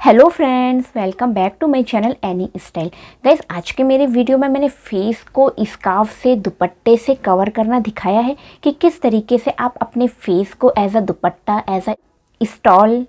Hello friends, welcome back to my channel any style. Guys, आज के मेरे video में मैंने फेस को स्कार्फ से दुपट्टे से कवर करना दिखाया है कि किस तरीके से आप अपने फेस को as a dupatta, as a stole,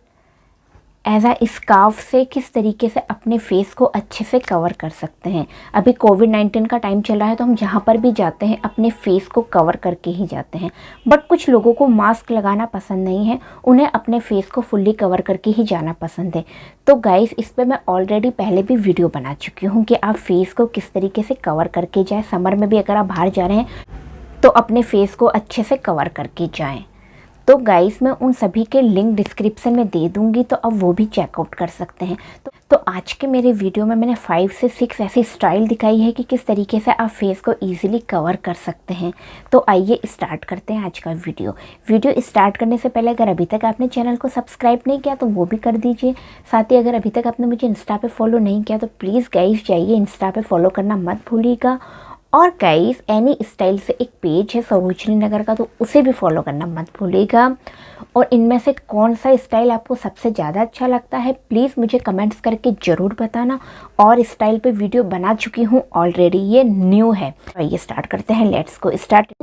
as a scarf से किस तरीके से अपने फेस को अच्छे से कवर कर सकते हैं। अभी कोविड-19 का टाइम चल रहा है तो हम जहाँ पर भी जाते हैं अपने फेस को कवर करके ही जाते हैं। बट कुछ लोगों को मास्क लगाना पसंद नहीं है, उन्हें अपने फेस को फुल्ली कवर करके ही जाना पसंद है। तो गाइस, इस पर मैं ऑलरेडी पहले भी वीडियो बना चुकी हूँ कि आप फेस को किस तरीके से कवर करके जाएँ। समर में भी अगर आप बाहर जा रहे हैं तो अपने फेस को अच्छे से कवर करके जाएँ। तो गाइस, मैं उन सभी के लिंक डिस्क्रिप्शन में दे दूंगी, तो अब वो भी चेकआउट कर सकते हैं। तो आज के मेरे वीडियो में मैंने 5 से 6 ऐसी स्टाइल दिखाई है कि किस तरीके से आप फेस को इजीली कवर कर सकते हैं। तो आइए स्टार्ट करते हैं आज का वीडियो स्टार्ट करने से पहले अगर अभी तक आपने चैनल को सब्सक्राइब नहीं किया तो वो भी कर दीजिए। साथ ही अगर अभी तक आपने मुझे इंस्टा पे फॉलो नहीं किया तो प्लीज़ गाइस जाइए, इंस्टा पे फॉलो करना मत भूलिएगा। और गाइस, एनी स्टाइल से एक पेज है सरोजनी नगर का, तो उसे भी फॉलो करना मत भूलिएगा। और इनमें से कौन सा स्टाइल आपको सबसे ज़्यादा अच्छा लगता है प्लीज़ मुझे कमेंट्स करके ज़रूर बताना। और स्टाइल पे वीडियो बना चुकी हूँ ऑलरेडी, ये न्यू है। तो ये स्टार्ट करते हैं, लेट्स गो स्टार्ट।